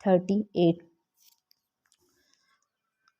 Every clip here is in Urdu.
38।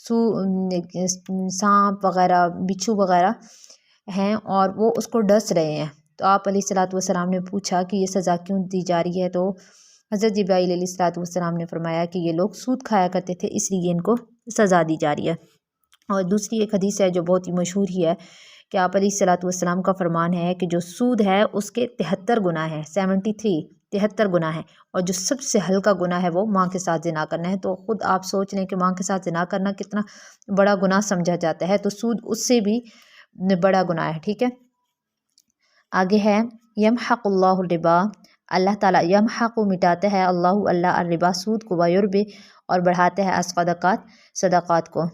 سانپ وغیرہ بچھو وغیرہ ہیں اور وہ اس کو ڈس رہے ہیں۔ تو آپ علیہ الصلوۃ والسلام نے پوچھا کہ یہ سزا کیوں دی جا رہی ہے؟ تو حضرت جبرائیل علیہ الصلوۃ والسلام نے فرمایا کہ یہ لوگ سود کھایا کرتے تھے، اس لیے ان کو سزا دی جا رہی ہے۔ اور دوسری ایک حدیث ہے جو بہت ہی مشہور ہی ہے کہ آپ علیہ الصلوۃ والسلام کا فرمان ہے کہ جو سود ہے اس کے 73 گناہ ہیں، 73 گناہ ہیں، اور جو سب سے ہلکا گناہ ہے وہ ماں کے ساتھ زنا کرنا ہے۔ تو خود آپ سوچ لیں کہ ماں کے ساتھ زنا کرنا کتنا بڑا گناہ سمجھا جاتا ہے، تو سود اس سے بھی بڑا گناہ ہے، ٹھیک ہے۔ آگے ہے یمحق اللہ الربا، اللہ تعالیٰ یمحق مٹاتا ہے اللہ الربا سود کو، ویربی اور بڑھاتے ہیں صدقات کو۔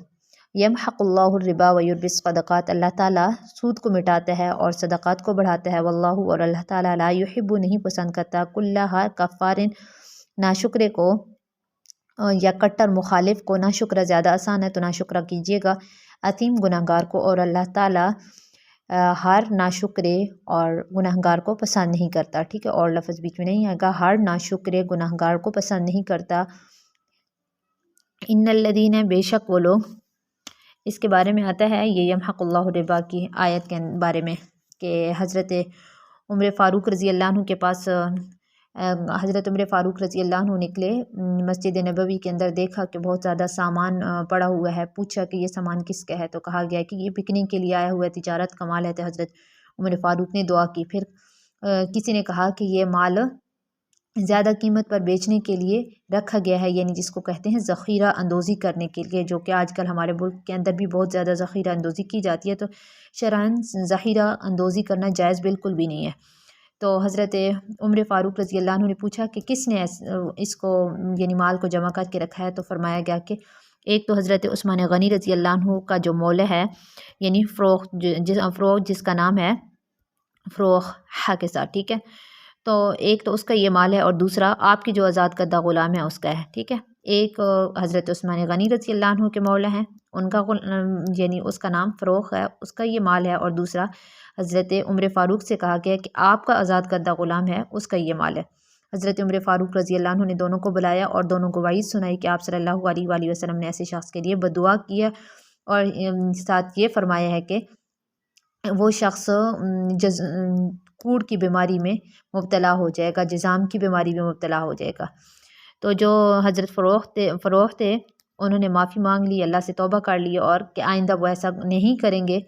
یمحق اللہ الربا ویربی الصدقات، اللہ تعالیٰ سود کو مٹاتا ہے اور صدقات کو بڑھاتا ہے۔ واللہ اور اللہ تعالیٰ لا یحب نہیں پسند کرتا کل کفار ناشکرے کو یا کٹر مخالف کو۔ ناشکرہ زیادہ آسان ہے تو ناشکرہ کیجیے گا، اثیم گناہگار کو، اور اللہ تعالیٰ ہر ناشکرے اور گناہگار کو پسند نہیں کرتا، ٹھیک ہے، اور لفظ بیچ میں نہیں آئے گا، ہر ناشکرے گناہگار کو پسند نہیں کرتا۔ ان الذین، بے شک وہ لوگ، اس کے بارے میں آتا ہے یہ یمحق اللہ الربا کی آیت کے بارے میں کہ حضرت عمر فاروق رضی اللہ عنہ کے پاس حضرت عمر فاروق رضی اللہ عنہ نکلے مسجد نبوی کے اندر، دیکھا کہ بہت زیادہ سامان پڑا ہوا ہے، پوچھا کہ یہ سامان کس کا ہے؟ تو کہا گیا کہ یہ بکنے کے لیے آیا ہوا ہے، تجارت کا مال ہے۔ تو حضرت عمر فاروق نے دعا کی۔ پھر کسی نے کہا کہ یہ مال زیادہ قیمت پر بیچنے کے لیے رکھا گیا ہے، یعنی جس کو کہتے ہیں ذخیرہ اندوزی کرنے کے لیے، جو کہ آج کل ہمارے ملک کے اندر بھی بہت زیادہ ذخیرہ اندوزی کی جاتی ہے، تو شرعاً ذخیرہ اندوزی کرنا جائز بالکل بھی نہیں ہے۔ تو حضرت عمر فاروق رضی اللہ عنہ نے پوچھا کہ کس نے اس کو یعنی مال کو جمع کر کے رکھا ہے؟ تو فرمایا گیا کہ ایک تو حضرت عثمان غنی رضی اللہ عنہ کا جو مولا ہے، یعنی فروغ جس کا نام ہے فروغ کے ساتھ، ٹھیک ہے، تو ایک تو اس کا یہ مال ہے، اور دوسرا آپ کی جو آزاد کردہ غلام ہے اس کا ہے، ٹھیک ہے۔ ایک حضرت عثمان غنی رضی اللہ عنہ کے مولا ہیں، ان کا یعنی اس کا نام فروغ ہے، اس کا یہ مال ہے، اور دوسرا حضرت عمر فاروق سے کہا گیا کہ آپ کا آزاد کردہ غلام ہے، اس کا یہ مال ہے۔ حضرت عمر فاروق رضی اللہ عنہ نے دونوں کو بلایا اور دونوں کو وعید سنائی کہ آپ صلی اللہ علیہ وآلہ وسلم نے ایسے شخص کے لیے بد دعا کیا، اور ساتھ یہ فرمایا ہے کہ وہ شخص کوڑ کی بیماری میں مبتلا ہو جائے گا، جذام کی بیماری میں مبتلا ہو جائے گا۔ تو جو حضرت فروغ تھے انہوں نے معافی مانگ لی، اللہ سے توبہ کر لی، اور کہ آئندہ وہ ایسا نہیں کریں گے،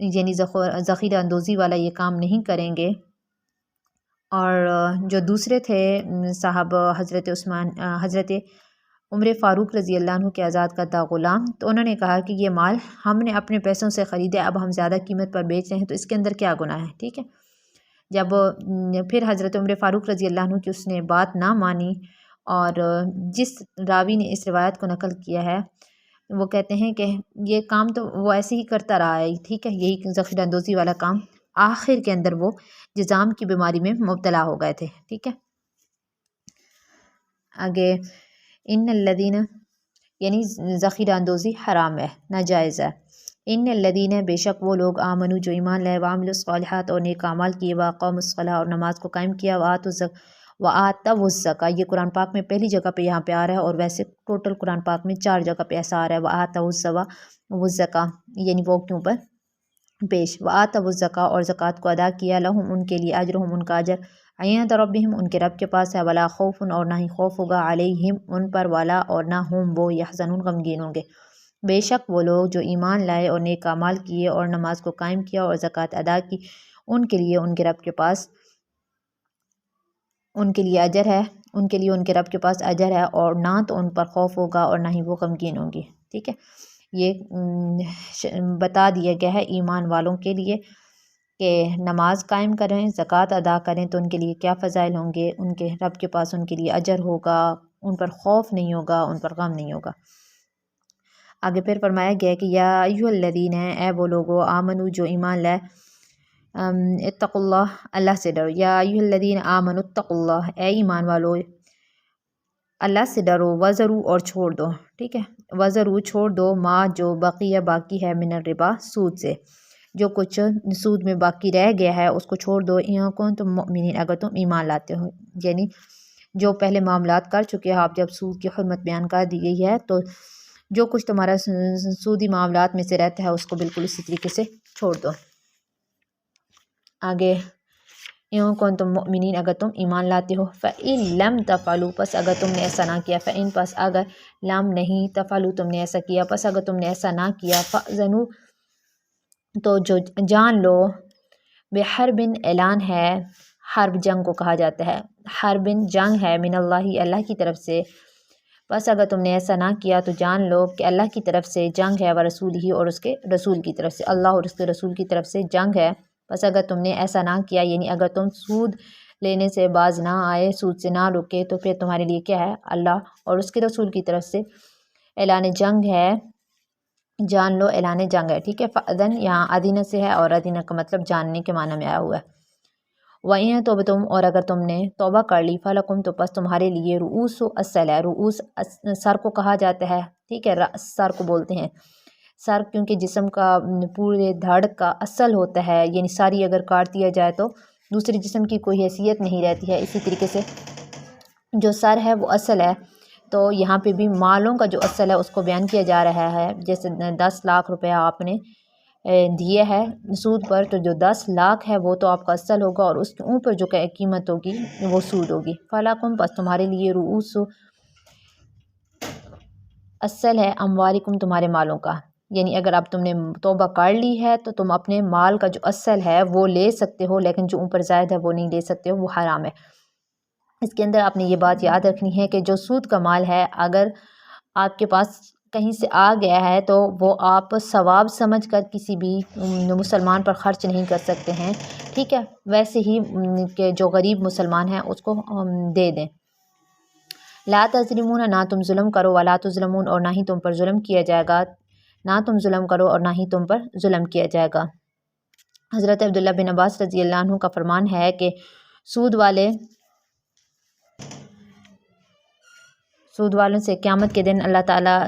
یعنی ذخیرہ اندوزی والا یہ کام نہیں کریں گے۔ اور جو دوسرے تھے صاحب حضرت عمر فاروق رضی اللہ عنہ کے آزاد کردہ غلام، تو انہوں نے کہا کہ یہ مال ہم نے اپنے پیسوں سے خریدے، اب ہم زیادہ قیمت پر بیچ رہے ہیں، تو اس کے اندر کیا گناہ ہے، ٹھیک ہے۔ جب پھر حضرت عمر فاروق رضی اللہ عنہ کی اس نے بات نہ مانی، اور جس راوی نے اس روایت کو نقل کیا ہے وہ کہتے ہیں کہ یہ کام تو وہ ایسے ہی کرتا رہا ہے، ٹھیک ہے، یہی ذخیرہ اندوزی والا کام، آخر کے اندر وہ جذام کی بیماری میں مبتلا ہو گئے تھے، ٹھیک ہے۔ آگے ان الذین، یعنی ذخیرہ اندوزی حرام ہے، ناجائز ہے۔ ان الذین، بے شک وہ لوگ، آمنو جو ایمان لائے، وعملوا الصالحات اور نیک اعمال کیے، واقاموا الصلاۃ اور نماز کو قائم کیا، وآتوا الزکوٰۃ، یہ قرآن پاک میں پہلی جگہ پہ یہاں پہ آ رہا ہے، اور ویسے ٹوٹل قرآن پاک میں 4 جگہ پہ ایسا آ رہا ہے، وآتوا الزکوٰۃ، یعنی وہ کے اوپر پیش، وآتوا الزکوٰۃ اور زکوٰۃ کو ادا کیا، لہم ان کے لیے اجرہم ان کا اجر، عند ربہم ان کے رب کے پاس ہے، ولا خوف اور نہ ہی خوف ہوگا، علیہم ان پر، ولا اور نہ ہم وہ، یحزنون غمگین ہوں گے۔ بے شک وہ لوگ جو ایمان لائے اور نیک اعمال کیے اور نماز کو قائم کیا اور زکوٰۃ ادا کی، ان کے لیے ان کے رب کے پاس ان کے لیے اجر ہے، ان کے لیے ان کے رب کے پاس اجر ہے، اور نہ تو ان پر خوف ہوگا اور نہ ہی وہ غمگین ہوں گے، ٹھیک ہے۔ یہ بتا دیا گیا ہے ایمان والوں کے لیے کہ نماز قائم کریں، زکوٰۃ ادا کریں تو ان کے لیے کیا فضائل ہوں گے، ان کے رب کے پاس ان کے لیے اجر ہوگا، ان پر خوف نہیں ہوگا، ان پر غم نہیں ہوگا۔ آگے پھر فرمایا گیا کہ یا ایھا الذین، اے وہ لوگو، آمنو جو ایمان لائے، اتقوا اللہ، اللہ سے ڈرو، یا ایھا الذین آمنوا اتقوا اللہ، اے ایمان والو اللہ سے ڈرو، وذروا اور چھوڑ دو، ٹھیک ہے، وذروا چھوڑ دو، ما جو بقیہ باقی ہے، من الربا سود سے، جو کچھ سود میں باقی رہ گیا ہے اس کو چھوڑ دو، ان کنتم مؤمنین، اگر تم ایمان لاتے ہو، یعنی جو پہلے معاملات کر چکے ہو آپ، جب سود کی حرمت بیان کر دی گئی ہے تو جو کچھ تمہارا سودی معاملات میں سے رہتا ہے اس کو بالکل اسی طریقے سے چھوڑ دو۔ آگے یوں کون تم مؤمنین اگر تم ایمان لاتے ہو، فَإِن لَمْ تَفْعَلُوا پس اگر تم نے ایسا نہ کیا، فَإِن پس اگر لم نہیں تفعلوا تم نے ایسا کیا، پس اگر تم نے ایسا نہ کیا، فَأْذَنُوا تو جو جان لو، بحرب اعلان ہے، حرب جنگ کو کہا جاتا ہے، حرب جنگ ہے، من اللہ اللہ کی طرف سے، بس اگر تم نے ایسا نہ کیا تو جان لو کہ اللہ کی طرف سے جنگ ہے، ورسول ہی اور اس کے رسول کی طرف سے، اللہ اور اس کے رسول کی طرف سے جنگ ہے۔ بس اگر تم نے ایسا نہ کیا، یعنی اگر تم سود لینے سے باز نہ آئے، سود سے نہ رکے، تو پھر تمہارے لیے کیا ہے، اللہ اور اس کے رسول کی طرف سے اعلان جنگ ہے، جان لو اعلان جنگ ہے، ٹھیک ہے۔ فَأَذَن یہاں ادینہ سے ہے، اور ادینہ کا مطلب جاننے کے معنی میں آیا ہوا ہے۔ وَإِن تُبْتُمْ اور اگر تم نے توبہ کر لی، فَلَكُمْ تو پس تمہارے لیے رؤوس السل ہے، رؤوس سر کو کہا جاتا ہے، ٹھیک ہے، سر کو بولتے ہیں، سر کیونکہ جسم کا پورے دھڑ کا اصل ہوتا ہے، یعنی ساری اگر کاٹ دیا جائے تو دوسرے جسم کی کوئی حیثیت نہیں رہتی ہے، اسی طریقے سے جو سر ہے وہ اصل ہے۔ تو یہاں پہ بھی مالوں کا جو اصل ہے اس کو بیان کیا جا رہا ہے، جیسے 10 لاکھ روپیہ آپ نے دیے ہے سود پر، تو جو 10 لاکھ ہے وہ تو آپ کا اصل ہوگا، اور اس کے اوپر جو قیمت ہوگی وہ سود ہوگی۔ فَلَكُمْ پس تمہارے لیے رؤوس اصل ہے، اموالکم تمہارے مالوں کا، یعنی اگر اب تم نے توبہ کر لی ہے تو تم اپنے مال کا جو اصل ہے وہ لے سکتے ہو، لیکن جو اوپر زائد ہے وہ نہیں لے سکتے ہو، وہ حرام ہے۔ اس کے اندر آپ نے یہ بات یاد رکھنی ہے کہ جو سود کا مال ہے اگر آپ کے پاس کہیں سے آ گیا ہے تو وہ آپ ثواب سمجھ کر کسی بھی مسلمان پر خرچ نہیں کر سکتے ہیں، ٹھیک ہے، ویسے ہی کہ جو غریب مسلمان ہیں اس کو دے دیں۔ لا تظلمون نہ تم ظلم کرو، ولا تظلمون اور نہ ہی تم پر ظلم کیا جائے گا، نہ تم ظلم کرو اور نہ ہی تم پر ظلم کیا جائے گا۔ حضرت عبداللہ بن عباس رضی اللہ عنہ کا فرمان ہے کہ سود والوں سے قیامت کے دن اللہ تعالیٰ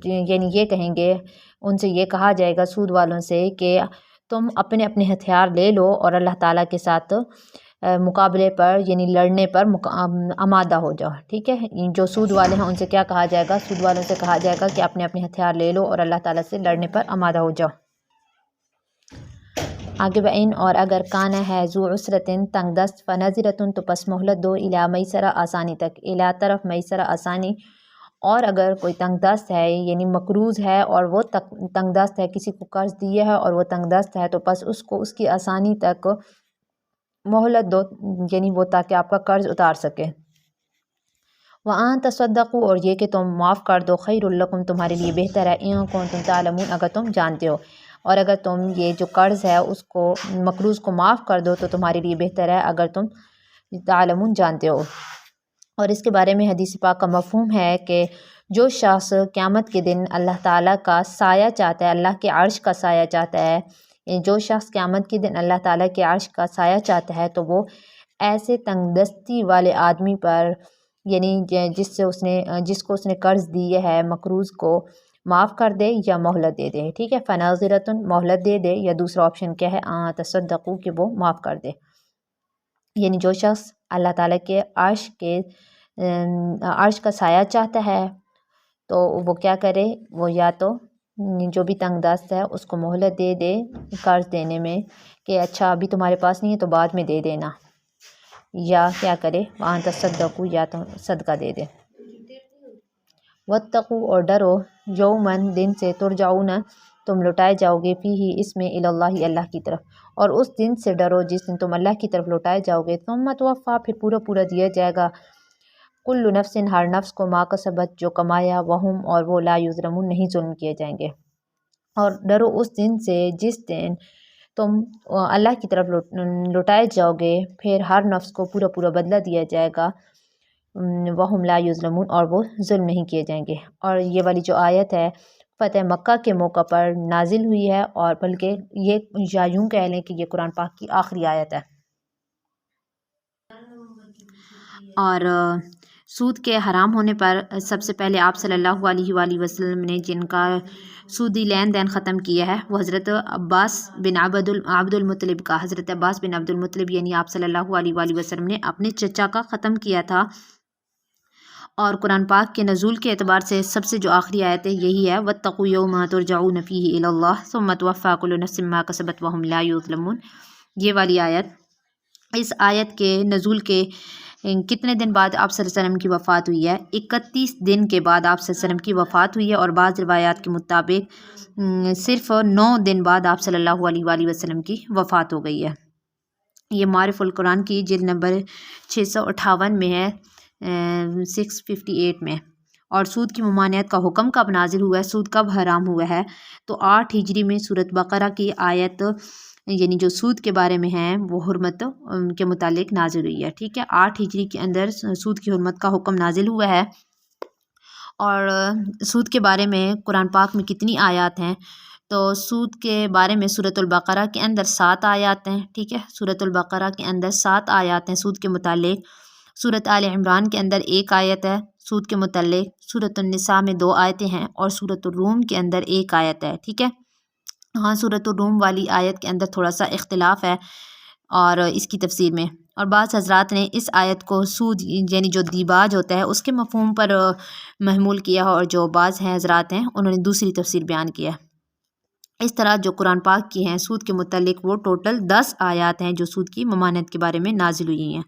یعنی یہ کہیں گے، ان سے یہ کہا جائے گا سود والوں سے کہ تم اپنے اپنے ہتھیار لے لو اور اللہ تعالیٰ کے ساتھ مقابلے پر یعنی لڑنے پر آمادہ ہو جاؤ، ٹھیک ہے۔ جو سود والے ہیں ان سے کیا کہا جائے گا، سود والوں سے کہا جائے گا کہ اپنے اپنے ہتھیار لے لو اور اللہ تعالیٰ سے لڑنے پر آمادہ ہو جاؤ۔ آگے بین اور اگر کانا ہے ذو عسرتن تنگ دست، فنظرتن تو پس مہلت دو، الی میسرہ آسانی تک، الی طرف میسرہ آسانی، اور اگر کوئی تنگ دست ہے یعنی مقروض ہے اور وہ تنگ دست ہے، کسی کو قرض دیے ہے اور وہ تنگ دست ہے، تو پس اس کو اس کی آسانی تک مہلت دو، یعنی وہ تاکہ آپ کا قرض اتار سکے۔ وَأَن تَصَدَّقُوا اور یہ کہ تم معاف کر دو، خیر لکم تمہارے لیے بہتر ہے، اِن کنتم تعلمون اگر تم جانتے ہو، اور اگر تم یہ جو قرض ہے اس کو مقروض کو معاف کر دو تو تمہارے لیے بہتر ہے اگر تم تعلمون جانتے ہو۔ اور اس کے بارے میں حدیث پاک کا مفہوم ہے کہ جو شخص قیامت کے دن اللہ تعالیٰ کا سایہ چاہتا ہے، اللہ کے عرش کا سایہ چاہتا ہے، یعنی جو شخص قیامت کے دن اللہ تعالیٰ کے عرش کا سایہ چاہتا ہے تو وہ ایسے تنگ دستی والے آدمی پر، یعنی جس کو اس نے قرض دیے ہے مقروض کو، معاف کر دے یا مہلت دے دے، ٹھیک ہے۔ فناظرتن مہلت دے دے، یا دوسرا آپشن کیا ہے، تصدقوا کہ وہ معاف کر دے، یعنی جو شخص اللہ تعالیٰ کے عرش کا سایہ چاہتا ہے تو وہ کیا کرے، وہ یا تو جو بھی تنگ دست ہے اس کو مہلت دے دے قرض دینے میں کہ اچھا ابھی تمہارے پاس نہیں ہے تو بعد میں دے دینا، یا کیا کرے وَأَن تَصَدَّقُوا یا تو صدقہ دے دے۔ وَاتَّقُوا اور ڈرو، یوماً دن سے، ترجعون تم لوٹائے جاؤ گے، فیہ اس میں الی اللہ اللہ کی طرف، اور اس دن سے ڈرو جس دن تم اللہ کی طرف لوٹائے جاؤ گے، ثم توفیٰ پھر پورا دیا جائے گا، کل نفس ہر نفس کو ما کسبت جو کمایا، وہم اور وہ لا یظلمون نہیں ظلم کیے جائیں گے۔ اور ڈرو اس دن سے جس دن تم اللہ کی طرف لوٹائے جاؤ گے، پھر ہر نفس کو پورا بدلہ دیا جائے گا، وہم لا یظلمون اور وہ ظلم نہیں کیے جائیں گے۔ اور یہ والی جو آیت ہے فتح مکہ کے موقع پر نازل ہوئی ہے، اور بلکہ یہ یا یوں کہہ لیں کہ یہ قرآن پاک کی آخری آیت ہے۔ اور سود کے حرام ہونے پر سب سے پہلے آپ صلی اللہ علیہ وآلہ وسلم نے جن کا سودی لین دین ختم کیا ہے وہ حضرت عباس بن عبد المطلب کا، حضرت عباس بن عبد المطلب یعنی آپ صلی اللہ علیہ وآلہ وسلم نے اپنے چچا کا ختم کیا تھا، اور قرآن پاک کے نزول کے اعتبار سے سب سے جو آخری آیت ہے یہی ہے واتقوا یوما ترجعون فیہ الی اللہ ثم توفی کل نفس ما کسبت وہم لا یظلمون، یہ والی آیت۔ اس آیت کے نزول کے کتنے دن بعد آپ صلی اللہ علیہ وسلم کی وفات ہوئی ہے؟ 31 دن کے بعد آپ صلی اللہ علیہ وسلم کی وفات ہوئی ہے، اور بعض روایات کے مطابق صرف 9 دن بعد آپ صلی اللہ علیہ وآلہ وسلم کی وفات ہو گئی ہے۔ یہ معارف القرآن کی جلد نمبر 658 میں ہے، 658 میں۔ اور سود کی ممانعت کا حکم کب نازل ہوا ہے، سود کب حرام ہوا ہے؟ تو 8 ہجری میں سورۃ بقرہ کی آیت یعنی جو سود کے بارے میں ہے وہ حرمت کے متعلق نازل ہوئی ہے، ٹھیک ہے۔ 8 ہجری کے اندر سود کی حرمت کا حکم نازل ہوا ہے۔ اور سود کے بارے میں قرآن پاک میں کتنی آیات ہیں؟ تو سود کے بارے میں سورۃ البقرہ کے اندر 7 آیات ہیں، ٹھیک ہے۔ سورۃ البقرہ کے اندر 7 آیات ہیں سود کے متعلق۔ سورۃ آل عمران کے اندر 1 آیت ہے سود کے متعلق، سورۃ النساء میں 2 آیتیں ہیں، اور سورۃ الروم کے اندر 1 آیت ہے، ٹھیک ہے۔ ہاں، سورۃ الروم والی آیت کے اندر تھوڑا سا اختلاف ہے اور اس کی تفسیر میں، اور بعض حضرات نے اس آیت کو سود یعنی جو دیباج ہوتا ہے اس کے مفہوم پر محمول کیا ہے، اور جو بعض ہیں حضرات ہیں انہوں نے دوسری تفسیر بیان کیا ہے۔ اس طرح جو قرآن پاک کی ہیں سود کے متعلق وہ ٹوٹل 10 آیات ہیں جو سود کی ممانعت کے بارے میں نازل ہوئی ہیں۔